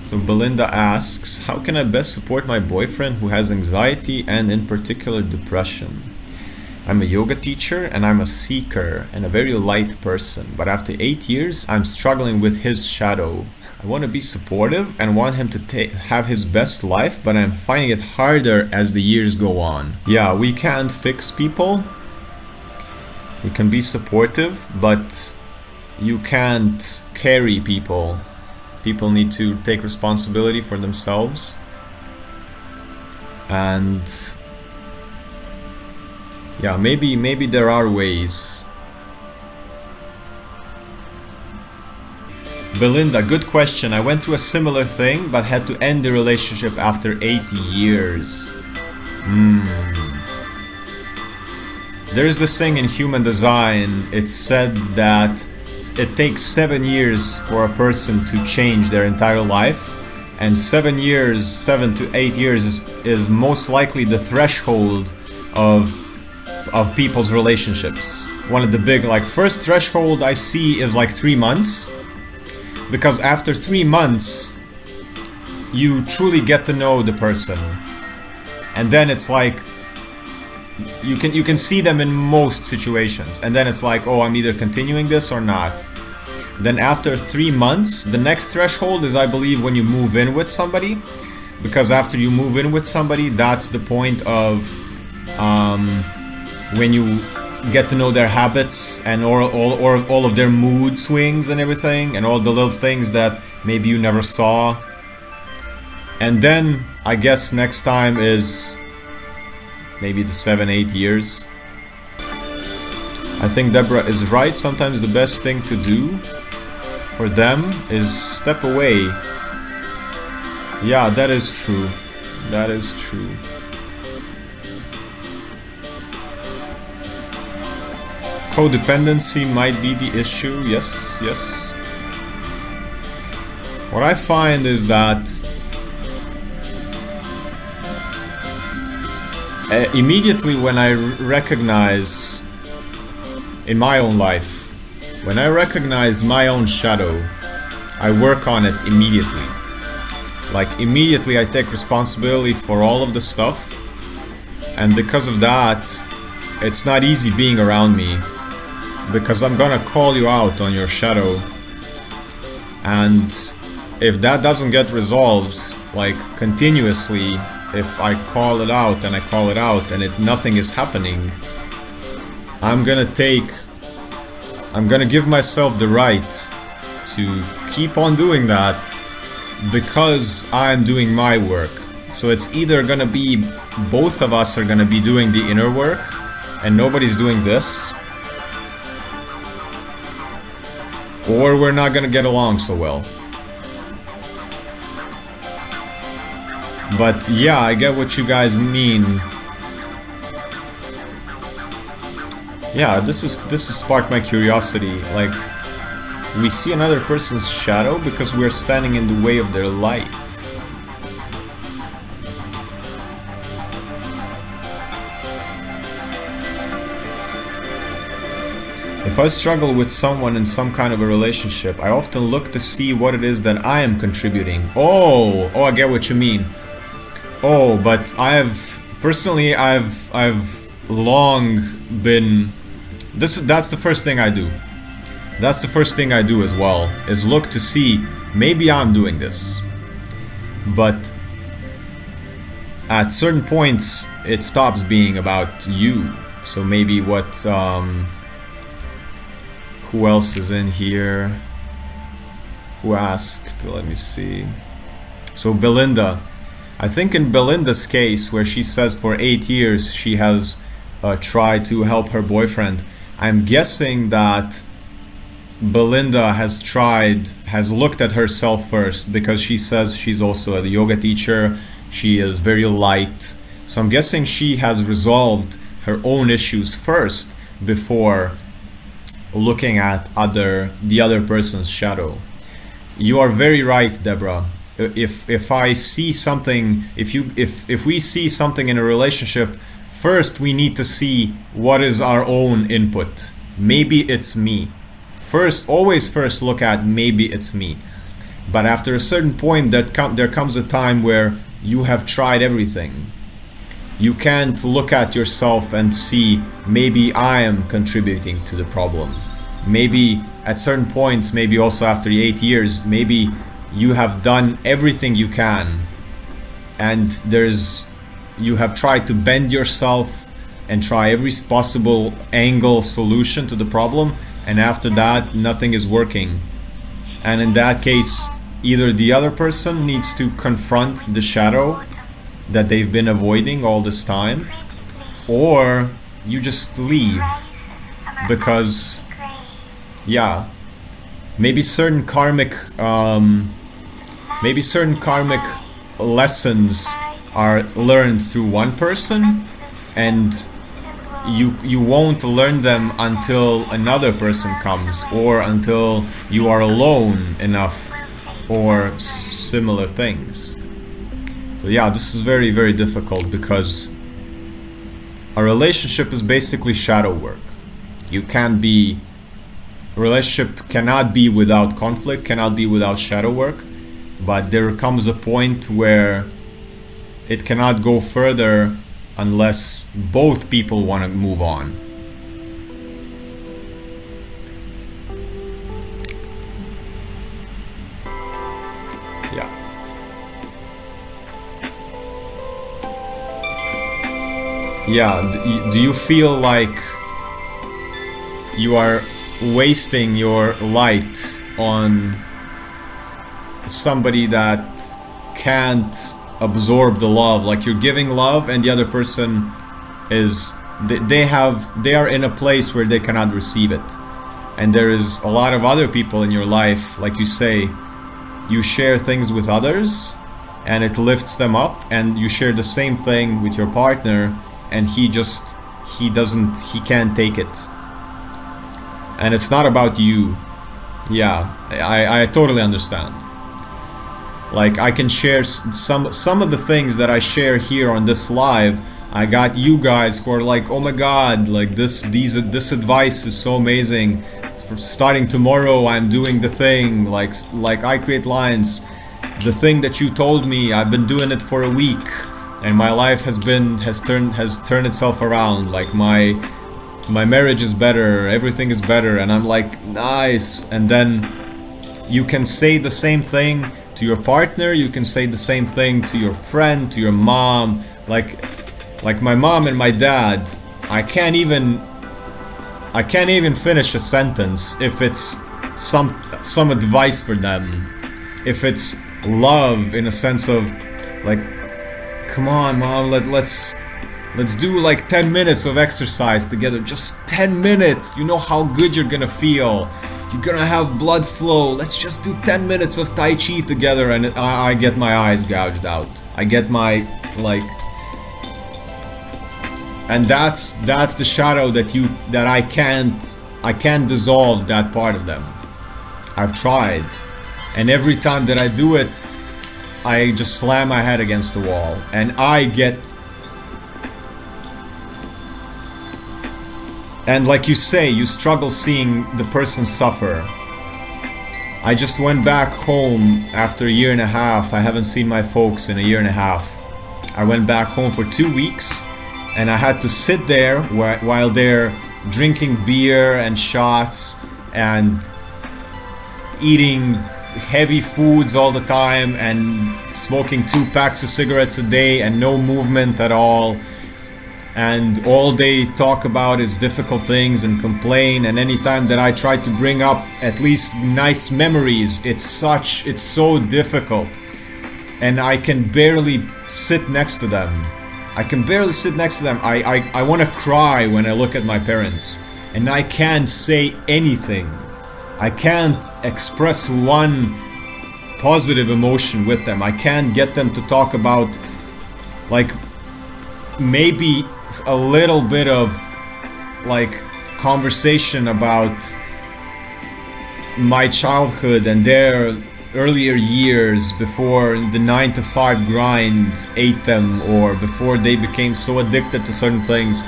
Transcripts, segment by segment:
So Belinda asks, how can I best support my boyfriend who has anxiety and in particular depression? I'm a yoga teacher and I'm a seeker and a very light person, but after 8 years I'm struggling with his shadow. I want to be supportive and want him to have his best life, but I'm finding it harder as the years go on. Yeah, we can't fix people. We can be supportive, but you can't carry people. People need to take responsibility for themselves. And yeah, maybe there are ways. Belinda, good question. I went through a similar thing, but had to end the relationship after 8 years. There's this thing in human design. It's said that it takes 7 years for a person to change their entire life, and 7 to 8 years is most likely the threshold of people's relationships. One of the big, first threshold I see is 3 months, because after 3 months you truly get to know the person, and then it's you can see them in most situations, and then it's oh, I'm either continuing this or not. Then after 3 months, the next threshold is, I believe, when you move in with somebody, because after you move in with somebody, that's the point of when you get to know their habits and all of their mood swings and everything, and all the little things that maybe you never saw. And then I guess next time is maybe the 7-8 years. I think Deborah is right. Sometimes the best thing to do for them is step away. Yeah, that is true. That is true. Codependency might be the issue. Yes, yes. What I find is that immediately when I recognize in my own life, when I recognize my own shadow, I work on it immediately. Immediately I take responsibility for all of the stuff, and because of that, it's not easy being around me, because I'm gonna call you out on your shadow. And if that doesn't get resolved, continuously, if I call it out and I call it out and nothing is happening, I'm gonna give myself the right to keep on doing that, because I'm doing my work. So it's either gonna be both of us are gonna be doing the inner work and nobody's doing this, or we're not gonna get along so well. But yeah, I get what you guys mean. Yeah, this has sparked my curiosity. We see another person's shadow because we're standing in the way of their light. If I struggle with someone in some kind of a relationship, I often look to see what it is that I am contributing. Oh, I get what you mean. Oh, but I've long been. That's the first thing I do. That's the first thing I do as well, is look to see, maybe I'm doing this. But at certain points, it stops being about you. So maybe who else is in here? Who asked? Let me see. So Belinda. I think in Belinda's case, where she says for 8 years she has tried to help her boyfriend, I'm guessing that Belinda has looked at herself first, because she says she's also a yoga teacher, she is very light. So I'm guessing she has resolved her own issues first before looking at the other person's shadow. You are very right, Deborah. If I see something, if we see something in a relationship, first we need to see what is our own input. Maybe it's me. Always first look at maybe it's me. But after a certain point, there comes a time where you have tried everything. You can't look at yourself and see, maybe I am contributing to the problem. Maybe at certain points, maybe also after 8 years, maybe you have done everything you can, and you have tried to bend yourself and try every possible angle solution to the problem, and after that nothing is working. And in that case, either the other person needs to confront the shadow that they've been avoiding all this time, or you just leave, because maybe certain karmic lessons are learned through one person, and you won't learn them until another person comes, or until you are alone enough, or similar things. So this is very, very difficult, because a relationship is basically shadow work. Relationship cannot be without conflict, cannot be without shadow work, but there comes a point where it cannot go further unless both people want to move on. Do you feel like you are wasting your light on somebody that can't absorb the love? Like, you're giving love and the other person they are in a place where they cannot receive it, and there is a lot of other people in your life, like you say, you share things with others and it lifts them up, and you share the same thing with your partner and he can't take it. And it's not about you. I totally understand. Like, I can share some of the things that I share here on this live. I got you guys who are like, oh my god, like this advice is so amazing. For starting tomorrow, I'm doing the thing. Like I create lines. The thing that you told me, I've been doing it for a week, and my life has turned itself around. Like my marriage is better, everything is better, and I'm like, nice. And then you can say the same thing to your partner, you can say the same thing to your friend, to your mom. Like my mom and my dad, I can't even finish a sentence if it's some advice for them. If it's love in a sense of like, come on mom, let's do like 10 minutes of exercise together. Just 10 minutes. You know how good you're gonna feel. You're gonna have blood flow. Let's just do 10 minutes of Tai Chi together. And I get my eyes gouged out. I get my, like... And that's the shadow that I can't dissolve that part of them. I've tried. And every time that I do it, I just slam my head against the wall. And I get... And like you say, you struggle seeing the person suffer. I just went back home after a year and a half. I haven't seen my folks in a year and a half. I went back home for 2 weeks, and I had to sit there while they're drinking beer and shots and eating heavy foods all the time and smoking 2 packs of cigarettes a day and no movement at all. And all they talk about is difficult things and complain, and anytime that I try to bring up at least nice memories, it's so difficult. And I can barely sit next to them. I want to cry when I look at my parents, and I can't say anything. I can't express one positive emotion with them. I can't get them to talk about, like, maybe a little bit of like conversation about my childhood and their earlier years before the 9-to-5 grind ate them, or before they became so addicted to certain things.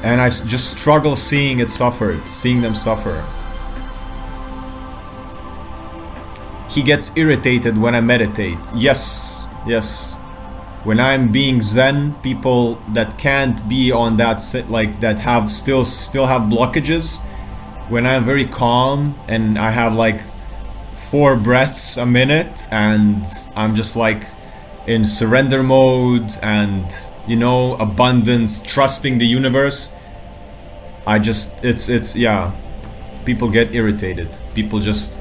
And I just struggle seeing them suffer. he gets irritated when I meditate. Yes, yes. When I'm being zen, people that can't be on that like that have still have blockages. When I'm very calm and I have like 4 breaths a minute and I'm just like in surrender mode and, you know, abundance, trusting the universe, I just it's yeah. People get irritated. People just,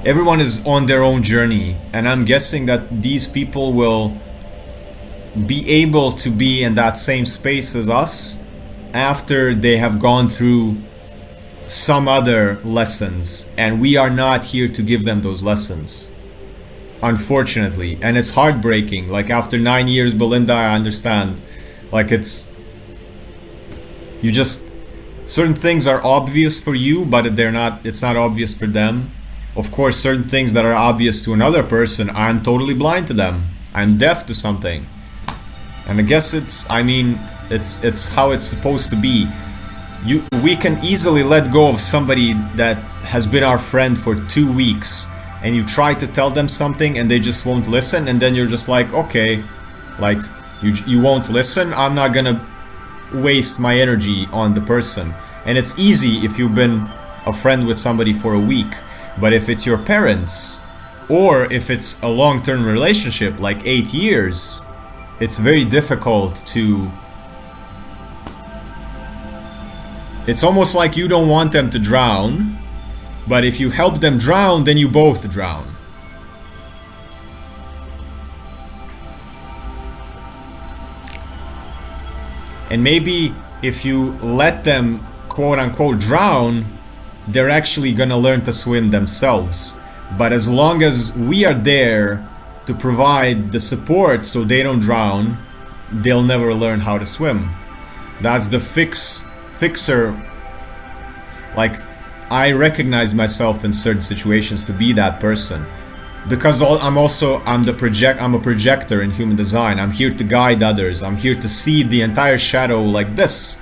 everyone is on their own journey, and I'm guessing that these people will be able to be in that same space as us after they have gone through some other lessons, and we are not here to give them those lessons, unfortunately. And it's heartbreaking. Like, after 9 years, Belinda, I understand. Like, it's, you just, certain things are obvious for you, but it's not obvious for them. Of course, certain things that are obvious to another person, I'm totally blind to them. I'm deaf to something. And I guess it's how it's supposed to be. We can easily let go of somebody that has been our friend for 2 weeks, and you try to tell them something and they just won't listen, and then you're just like, okay, like, you won't listen, I'm not gonna waste my energy on the person. And it's easy if you've been a friend with somebody for a week, but if it's your parents, or if it's a long-term relationship like 8 years, it's very difficult to, it's almost like you don't want them to drown, but if you help them drown, then you both drown. And maybe if you let them quote-unquote drown, they're actually gonna learn to swim themselves. But as long as we are there to provide the support so they don't drown, they'll never learn how to swim. That's the fixer. Like, I recognize myself in certain situations to be that person, because I'm a projector in human design. I'm here to guide others. I'm here to see the entire shadow like this.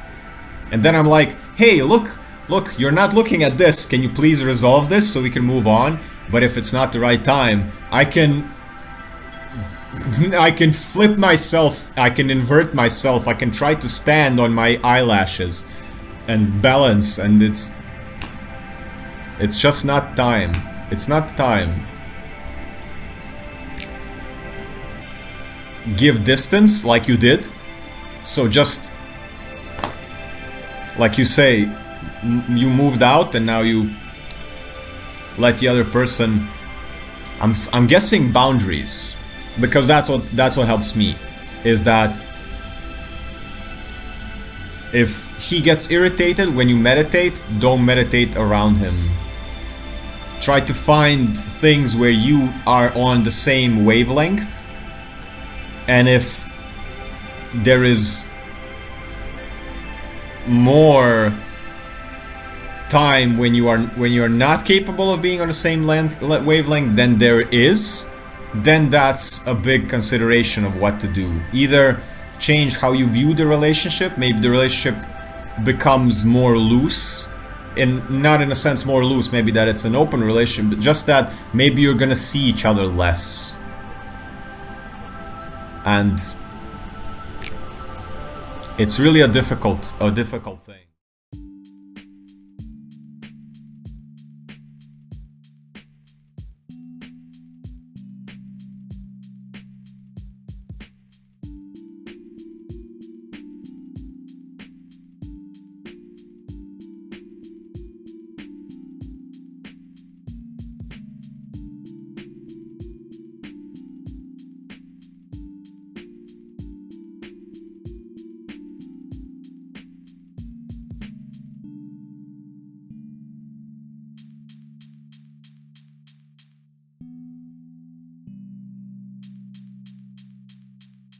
And then I'm like, hey, look, you're not looking at this. Can you please resolve this so we can move on? But if it's not the right time, I can flip myself, I can invert myself, I can try to stand on my eyelashes and balance, and it's just not time. It's not time. Give distance like you did. So just, like you say, you moved out and now you let the other person, I'm guessing boundaries, because that's what helps me, is that if he gets irritated when you meditate, don't meditate around him. Try to find things where you are on the same wavelength, and if there is more time when you are not capable of being on the same wavelength than there is, then that's a big consideration of what to do. Either change how you view the relationship, maybe the relationship becomes more loose, and not in a sense more loose, maybe that it's an open relationship, but just that maybe you're gonna see each other less. And it's really a difficult thing.